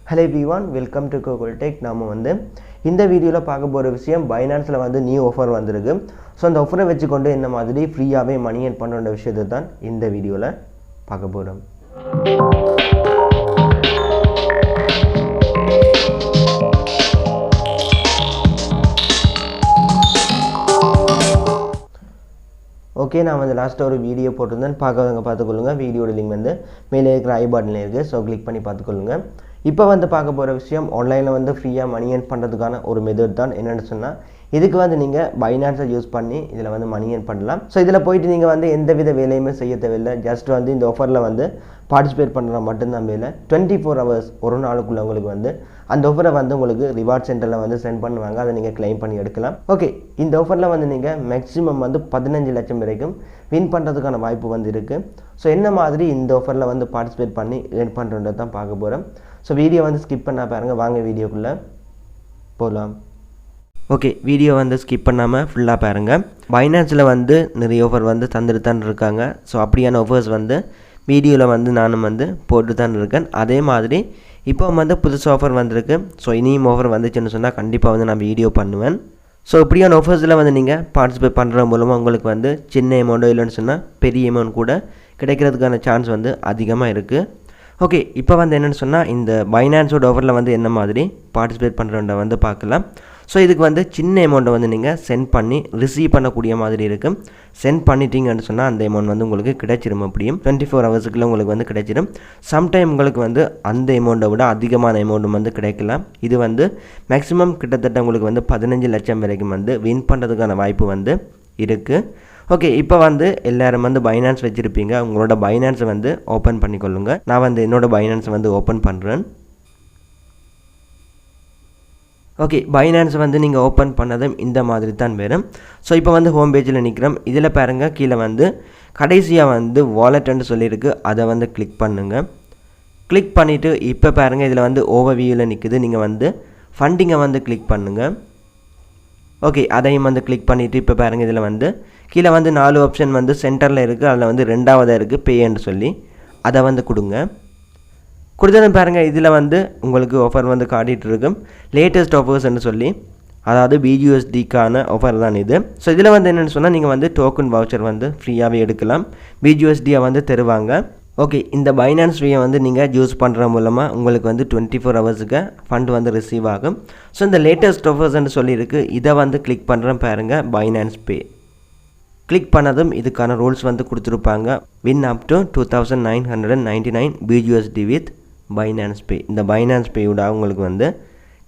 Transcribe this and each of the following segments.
Hello everyone, welcome to Kokul Tech. நாம வந்து இந்த வீடியோல பார்க்க போற விஷயம் Binanceல வந்து நியூ ஆஃபர் வந்திருக்கு. சோ அந்த ஆஃபரை வச்சு கொண்டு என்ன மாதிரி ஃப்ரீயாவே மணி earn பண்ற விஷயத்தை தான் இந்த வீடியோல பார்க்க போறோம். ஓகே, நான் வந்து லாஸ்ட் ஒரு வீடியோ போட்டிருந்தேன், பார்க்காதவங்க பார்த்துக்கொள்ளுங்க. வீடியோட லிங்க் வந்து மேலே இருக்கிற ஐ பட்டன்ல இருக்கு. ஸோ கிளிக் பண்ணி பார்த்துக்கொள்ளுங்க. இப்போ வந்து பார்க்க போகிற விஷயம் ஆன்லைனில் வந்து ஃப்ரீயாக மணி earn பண்ணுறதுக்கான ஒரு மெத்தட் தான். என்னென்னு சொன்னால், இதுக்கு வந்து நீங்கள் பைனான்ஸை யூஸ் பண்ணி இதில் வந்து மணி earn பண்ணலாம். ஸோ இதில் போயிட்டு நீங்கள் வந்து எந்த வித வேலையுமே செய்ய தேவையில்லை. ஜஸ்ட் வந்து இந்த ஆஃபரில் வந்து பார்ட்டிசிபேட் பண்ணுற மட்டும்தான் வேலை. 24 hours ஒரு நாளுக்குள்ளே உங்களுக்கு வந்து அந்த ஆஃபரை வந்து உங்களுக்கு ரிவார்ட் சென்டரில் வந்து சென்ட் பண்ணுவாங்க. அதை நீங்கள் கிளைம் பண்ணி எடுக்கலாம். ஓகே, இந்த ஆஃபரில் வந்து நீங்கள் மேக்ஸிமம் வந்து 15 லட்சம் வரைக்கும் வின் பண்ணுறதுக்கான வாய்ப்பு வந்து இருக்குது. ஸோ என்ன மாதிரி இந்த ஆஃபரில் வந்து பார்ட்டிசிபேட் பண்ணி earn பண்ணுறது தான் பார்க்க போகிறோம். ஸோ வீடியோ வந்து ஸ்கிப் பண்ண பாருங்கள். வாங்க வீடியோக்குள்ளே போகலாம். ஓகே, வீடியோ வந்து ஸ்கிப் பண்ணாமல் ஃபுல்லாக பாருங்கள். பைனான்ஸில் வந்து நிறைய ஆஃபர் வந்து தந்துட்டு தான் இருக்காங்க. ஸோ அப்படியான ஆஃபர்ஸ் வந்து வீடியோவில் வந்து நானும் வந்து போட்டு தான் இருக்கேன். அதே மாதிரி இப்போ வந்து புதுசு ஆஃபர் வந்திருக்கு. ஸோ இனியும் ஆஃபர் வந்துச்சுன்னு சொன்னால் கண்டிப்பாக வந்து நான் வீடியோ பண்ணுவேன். ஸோ இப்படியான ஆஃபர்ஸில் வந்து நீங்கள் பார்ட்டிசிபேட் பண்ணுற மூலமாக உங்களுக்கு வந்து சின்ன அமௌண்ட்டோ இல்லைன்னு சொன்னால் பெரிய அமௌண்ட் கூட கிடைக்கிறதுக்கான சான்ஸ் வந்து அதிகமாக இருக்குது. ஓகே, இப்போ வந்து என்னென்னு சொன்னால், இந்த பைனான்ஸோட ஆஃபரில் வந்து என்ன மாதிரி பார்ட்டிசிபேட் பண்ணுறவங்க வந்து பார்க்கலாம். ஸோ இதுக்கு வந்து சின்ன அமௌண்ட்டை வந்து நீங்கள் சென்ட் பண்ணி ரிசீவ் பண்ணக்கூடிய மாதிரி இருக்கும். சென்ட் பண்ணிட்டீங்கன்னு சொன்னால் அந்த அமௌண்ட் வந்து உங்களுக்கு கிடைச்சிடும். அப்படியும் 24 ஹவர்ஸுக்குள்ளே உங்களுக்கு வந்து கிடைச்சிடும். சம்டைம் உங்களுக்கு வந்து அந்த அமௌண்ட்டை விட அதிகமான அமௌண்ட்டும் வந்து கிடைக்கலாம். இது வந்து மேக்ஸிமம் கிட்டத்தட்ட உங்களுக்கு வந்து 15 லட்சம் வரைக்கும் வந்து வின் பண்ணுறதுக்கான வாய்ப்பு வந்து இருக்குது. ஓகே, இப்போ வந்து எல்லோரும் வந்து பைனான்ஸ் வச்சுருப்பீங்க. உங்களோட பைனான்ஸை வந்து ஓப்பன் பண்ணிக்கொள்ளுங்க. நான் வந்து என்னோடய பைனான்ஸை வந்து ஓப்பன் பண்ணுறேன். ஓகே, பைனான்ஸ் வந்து நீங்கள் ஓப்பன் பண்ணதும் இந்த மாதிரி தான் வரும். ஸோ இப்போ வந்து ஹோம் பேஜில் நிற்கிறோம். இதில் பாருங்கள், கீழே வந்து கடைசியாக வந்து வாலெட்னு சொல்லியிருக்கு. அதை வந்து கிளிக் பண்ணுங்கள். கிளிக் பண்ணிவிட்டு இப்போ பாருங்கள், இதில் வந்து ஓவர்வியூவில் நிற்குது. நீங்கள் வந்து ஃபண்டிங்கை வந்து கிளிக் பண்ணுங்கள். ஓகே, அதையும் வந்து கிளிக் பண்ணிவிட்டு இப்போ பாருங்கள், இதில் வந்து கீழே வந்து 4 ஆப்ஷன் வந்து சென்டரில் இருக்குது. அதில் வந்து 2வதாக இருக்குது பேன்னு சொல்லி அதை வந்து கொடுங்க. கொடுத்ததும் பாருங்கள், இதில் வந்து உங்களுக்கு ஆஃபர் வந்து காட்டிகிட்டு இருக்கும். லேட்டஸ்ட் ஆஃபர்ஸ்ன்னு சொல்லி, அதாவது BUSDக்கான ஆஃபர் தான் இது. ஸோ இதில் வந்து என்னென்னு சொன்னால், நீங்கள் வந்து டோக்கன் வவுச்சர் வந்து ஃப்ரீயாகவே எடுக்கலாம். BUSDயை வந்து தருவாங்க. ஓகே, இந்த பைனான்ஸ் ஃப்ரீயை வந்து நீங்கள் யூஸ் பண்ணுற மூலமாக உங்களுக்கு வந்து 24 ஹவர்ஸுக்கு ஃபண்ட் வந்து ரிசீவ் ஆகும். ஸோ இந்த லேட்டஸ்ட் ஆஃபர்ஸ்ன்னு சொல்லியிருக்கு. இதை வந்து கிளிக் பண்ணுறேன் பாருங்கள், பைனான்ஸ் பே. கிளிக் பண்ணதும் இதுக்கான ரூல்ஸ் வந்து கொடுத்துருப்பாங்க. Win up to 2999 BUSD with Binance Pay. இந்த பைனான்ஸ் பேயோட உங்களுக்கு வந்து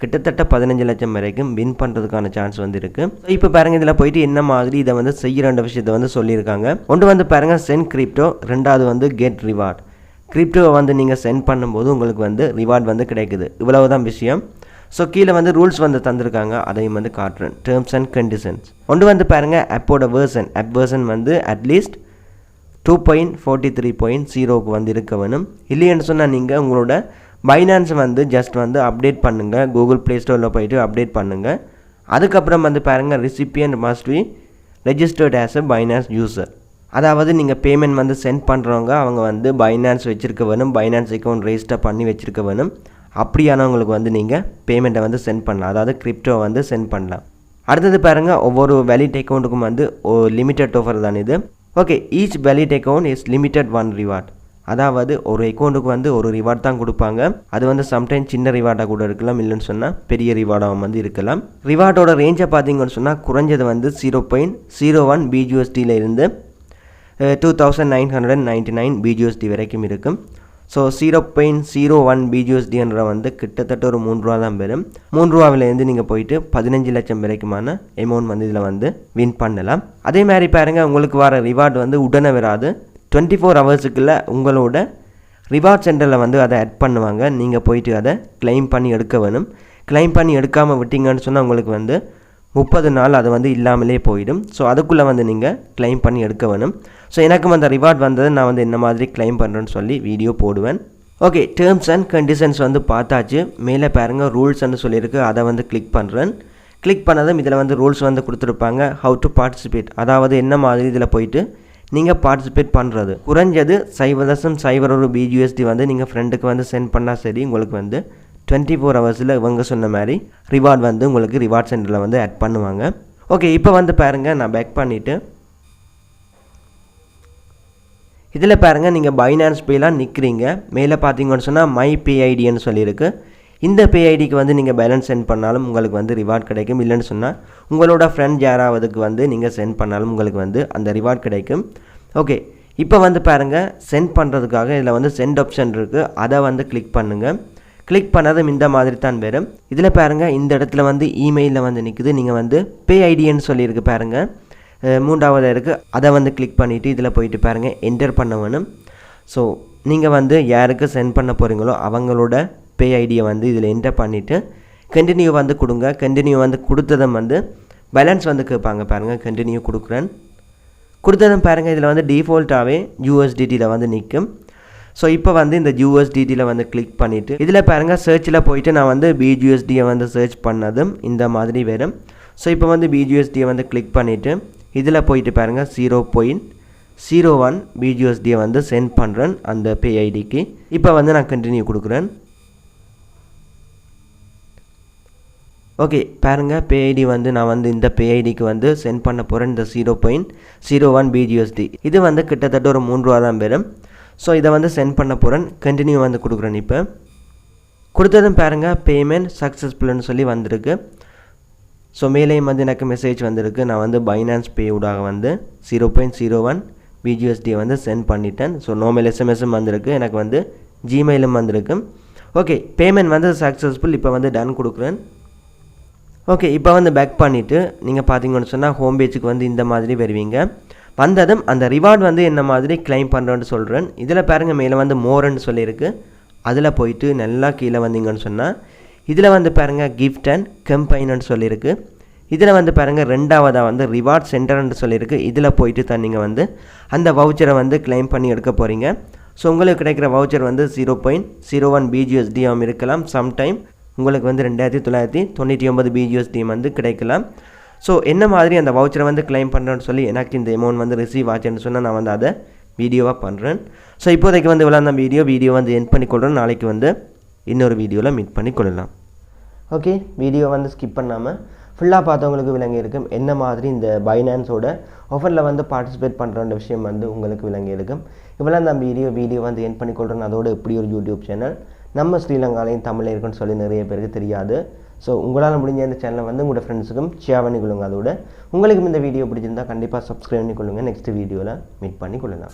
கிட்டத்தட்ட 15 லட்சம் வரைக்கும் வின் பண்ணுறதுக்கான சான்ஸ் வந்து இருக்குது. இப்போ பாருங்கள், இதில் போயிட்டு என்ன மாதிரி இதை வந்து செய்கிற விஷயத்தை வந்து சொல்லியிருக்காங்க. ஒன்று வந்து பாருங்கள், சென்ட் கிரிப்டோ. ரெண்டாவது வந்து கெட் ரிவார்ட். கிரிப்டோவை வந்து நீங்கள் சென்ட் பண்ணும்போது உங்களுக்கு வந்து ரிவார்ட் வந்து கிடைக்குது. இவ்வளவு தான் விஷயம். ஸோ கீழே வந்து ரூல்ஸ் வந்து தந்திருக்காங்க. அதையும் வந்து காட்டுறேன். Terms and conditions. ஒன்று வந்து பாருங்கள், ஆப்போட ஆப் வேர்ஷன் வந்து அட்லீஸ்ட் 2.43.0க்கு வந்து இருக்க வேணும். இல்லைன்னு சொன்னால் நீங்கள் உங்களோட பைனான்ஸ் வந்து ஜஸ்ட் வந்து அப்டேட் பண்ணுங்கள். கூகுள் ப்ளே ஸ்டோரில் போய்ட்டு அப்டேட் பண்ணுங்கள். அதுக்கப்புறம் வந்து பாருங்கள், recipient must be registered as a finance user. அதாவது நீங்கள் பேமெண்ட் வந்து சென்ட் பண்ணுறவங்க அவங்க வந்து பைனான்ஸ் வச்சுருக்க வேணும். பைனான்ஸ் அக்கௌண்ட் ரெஜிஸ்டர் பண்ணி வச்சுருக்க வேணும். அப்படியானவங்களுக்கு வந்து நீங்கள் பேமெண்ட்டை வந்து சென்ட் பண்ணலாம். அதாவது கிரிப்டோ வந்து சென்ட் பண்ணலாம். அடுத்தது பாருங்கள், ஒவ்வொரு வேலிட் அக்கௌண்ட்டுக்கும் வந்து லிமிட்டட் ஆஃபர் தான் இது. Okay, each valid account is limited 1 reward. அதாவது ஒரு அக்கௌண்ட்டுக்கு வந்து ஒரு ரிவார்ட் தான் கொடுப்பாங்க. அது வந்து சம்டைம் சின்ன ரிவார்டாக கூட இருக்கலாம், இல்லைன்னு சொன்னால் பெரிய ரிவார்டாக வந்து இருக்கலாம். ரிவார்டோட ரேஞ்சை பார்த்தீங்கன்னு சொன்னால் குறைஞ்சது வந்து 0.01 BUSDயில் இருந்து 2999 BUSD வரைக்கும் இருக்கும். ஸோ 0.01 BUSDன்ற வந்து கிட்டத்தட்ட ஒரு 3 ரூபா தான் பெறும். 3 ரூபாவிலேருந்து நீங்கள் போயிட்டு 15 லட்சம் வரைக்குமான அமௌண்ட் வந்து இதில் வந்து வின் பண்ணலாம். அதே மாதிரி பாருங்கள், உங்களுக்கு வர ரிவார்டு வந்து உடனே வராது. 24 ஹவர்ஸுக்குள்ளே உங்களோட ரிவார்ட் சென்டரில் வந்து அதை ஆட் பண்ணுவாங்க. நீங்கள் போயிட்டு அதை கிளைம் பண்ணி எடுக்க வேணும். கிளைம் பண்ணி எடுக்காமல் விட்டீங்கன்னு சொன்னால் உங்களுக்கு வந்து 30 நாள் அது வந்து இல்லாமலே போயிடும். ஸோ அதுக்குள்ளே வந்து நீங்கள் கிளைம் பண்ணி எடுக்க வேணும். ஸோ எனக்கும் அந்த ரிவார்ட் வந்தது, நான் வந்து என்ன மாதிரி கிளைம் பண்ணுறேன்னு சொல்லி வீடியோ போடுவேன். ஓகே, டேர்ம்ஸ் அண்ட் கண்டிஷன்ஸ் வந்து பார்த்தாச்சு. மேலே பாருங்கள், ரூல்ஸ்ன்னு சொல்லியிருக்கு. அதை வந்து கிளிக் பண்ணுறேன். கிளிக் பண்ணதும் இதில் வந்து ரூல்ஸ் வந்து கொடுத்துருப்பாங்க. ஹவு டு பார்ட்டிசிபேட், அதாவது என்ன மாதிரி இதில் போயிட்டு நீங்கள் பார்ட்டிசிபேட் பண்ணுறது. குறைஞ்சது 0.01 BUSD வந்து நீங்கள் ஃப்ரெண்டுக்கு வந்து சென்ட் பண்ணால் சரி, உங்களுக்கு வந்து 24 ஹவர்ஸில் இவங்க சொன்ன மாதிரி ரிவார்ட் வந்து உங்களுக்கு ரிவார்ட் சென்டரில் வந்து ஆட் பண்ணுவாங்க. ஓகே, இப்போ வந்து பாருங்கள், நான் பேக் பண்ணிவிட்டு இதில் பாருங்கள், நீங்கள் பைனான்ஸ் பேலாம் நிற்கிறீங்க. மேலே பார்த்தீங்கன்னு சொன்னால் மை பேஐடின்னு சொல்லியிருக்கு. இந்த பேஐடிக்கு வந்து நீங்கள் பேலன்ஸ் சென்ட் பண்ணாலும் உங்களுக்கு வந்து ரிவார்ட் கிடைக்கும். இல்லைன்னு சொன்னால் உங்களோட ஃப்ரெண்ட் யாராவதுக்கு வந்து நீங்கள் சென்ட் பண்ணாலும் உங்களுக்கு வந்து அந்த ரிவார்ட் கிடைக்கும். ஓகே, இப்போ வந்து பாருங்கள், சென்ட் பண்ணுறதுக்காக இதில் வந்து சென்ட் ஆப்ஷன் இருக்குது. அதை வந்து கிளிக் பண்ணுங்கள். கிளிக் பண்ணதும் இந்த மாதிரி தான் வரும். இதில் பாருங்கள், இந்த இடத்துல வந்து இமெயிலில் வந்து நிற்குது. நீங்கள் வந்து பேஐடின்னு சொல்லியிருக்கு பாருங்கள், மூன்றாவது இருக்குது. அதை வந்து கிளிக் பண்ணிவிட்டு இதில் போயிட்டு பாருங்கள், என்டர் பண்ண வேணும். ஸோ நீங்கள் வந்து யாருக்கு சென்ட் பண்ண போகிறீங்களோ அவங்களோட பே ஐடியை வந்து இதில் என்டர் பண்ணிவிட்டு கண்டினியூ வந்து கொடுங்க. கண்டினியூ வந்து கொடுத்ததும் வந்து பேலன்ஸ் வந்து கேட்பாங்க பாருங்கள். கண்டினியூ கொடுத்ததும் பாருங்கள், இதில் வந்து டிஃபால்ட்டாகவே யூஎஸ்டிடியில் வந்து நிற்கும். ஸோ இப்போ வந்து இந்த யூஎஸ்டிடியில் வந்து கிளிக் பண்ணிவிட்டு இதில் பாருங்கள், சர்ச்சில் போயிட்டு நான் வந்து பிஜிஎஸ்டியை வந்து சர்ச் பண்ணதும் இந்த மாதிரி வரும். ஸோ இப்போ வந்து பிஜிஎஸ்டியை வந்து கிளிக் பண்ணிவிட்டு இதில் போயிட்டு பாருங்கள் 0.01 பிஜிஎஸ்டியை வந்து சென்ட் பண்ணுறேன் அந்த பேஐடிக்கு. இப்போ வந்து நான் கண்டினியூ கொடுக்குறேன். ஓகே, பாருங்கள், பேஐடி வந்து நான் வந்து இந்த பேஐடிக்கு வந்து சென்ட் பண்ண போகிறேன் இந்த 0.01 பிஜிஎஸ்டி. இது வந்து கிட்டத்தட்ட ஒரு 3 ரூபா தான் வரும். ஸோ இதை வந்து சென்ட் பண்ண போகிறேன். கண்டினியூ வந்து கொடுக்குறேன். இப்போ கொடுத்ததும் பாருங்கள், பேமெண்ட் சக்ஸஸ்ஃபுல்னு சொல்லி வந்திருக்கு. ஸோ மேலேயும் வந்து எனக்கு மெசேஜ் வந்திருக்கு. நான் வந்து பைனான்ஸ் பேவுடாக வந்து 0.01 பிஜிஎஸ்டியை வந்து சென்ட் பண்ணிட்டேன். ஸோ நார்மல் எஸ்எம்எஸும் வந்திருக்கு, எனக்கு வந்து ஜிமெயிலும் வந்திருக்கு. ஓகே, பேமெண்ட் வந்து சக்ஸஸ்ஃபுல். இப்போ வந்து டன் கொடுக்குறேன். ஓகே, இப்போ வந்து பேக் பண்ணிவிட்டு நீங்கள் பார்த்தீங்கன்னு சொன்னால் ஹோம் பேஜுக்கு வந்து இந்த மாதிரி வருவீங்க. வந்ததும் அந்த ரிவார்ட் வந்து என்ன மாதிரி கிளைம் பண்ணுறேன்னு சொல்கிறேன். இதில் பாருங்கள், மேலே வந்து மோர்ன்னு சொல்லியிருக்கு. அதில் போயிட்டு நல்லா கீழே வந்தீங்கன்னு சொன்னால் இதில் வந்து பாருங்கள் கிஃப்ட் அண்ட் கம்பைன்னு சொல்லியிருக்கு. இதில் வந்து பாருங்கள் ரெண்டாவதாக வந்து ரிவார்ட் சென்டர்ன்னு சொல்லியிருக்கு. இதில் போயிட்டு தான் நீங்கள் வந்து அந்த வவுச்சரை வந்து கிளைம் பண்ணி எடுக்க போகிறீங்க. ஸோ உங்களுக்கு கிடைக்கிற வவுச்சர் வந்து 0.01 பிஜிஎஸ்டியும் இருக்கலாம். சம்டைம் உங்களுக்கு வந்து 2999 பிஜிஎஸ்டியும் வந்து கிடைக்கலாம். ஸோ என்ன மாதிரி அந்த வவுச்சரை வந்து கிளைம் பண்ணுறேன்னு சொல்லி எனக்கு இந்த அமௌண்ட் வந்து ரிசீவ் ஆச்சுன்னு சொன்னால் நான் வந்து அதை வீடியோவாக பண்ணுறேன். ஸோ இப்போதைக்கு வந்து இவ்வளோ அந்த வீடியோ வந்து எண்ட் பண்ணிக்கொள்கிறேன். நாளைக்கு வந்து இன்னொரு வீடியோவில் மீட் பண்ணி கொள்ளலாம். ஓகே, வீடியோ வந்து ஸ்கிப் பண்ணாமல் ஃபுல்லாக பார்த்தவங்களுக்கு விளங்கி இருக்கும் என்ன மாதிரி இந்த பைனான்ஸோட ஆஃபரில் வந்து பார்ட்டிசிபேட் பண்ணுற விஷயம் வந்து உங்களுக்கு விளங்கி இருக்கும். இவ்வளோ அந்த வீடியோ வந்து எண்ட் பண்ணிக்கொள்கிறேன். அதோடு எப்படி ஒரு யூடியூப் சேனல் நம்ம ஸ்ரீலங்காலையும் தமிழில் இருக்குன்னு சொல்லி நிறைய பேருக்கு தெரியாது. ஸோ உங்களால் முடிஞ்ச இந்த சேனலை வந்து உங்களோட ஃப்ரெண்ட்ஸுக்கும் ஷேர் பண்ணிக்கொள்ளுங்க. அதோட உங்களுக்கு இந்த வீடியோ பிடிச்சிருந்தால் கண்டிப்பாக சப்ஸ்கிரைப் பண்ணிக்கொள்ளுங்கள். நெக்ஸ்ட் வீடியோவில் மீட் பண்ணிக்கொள்ளலாம்.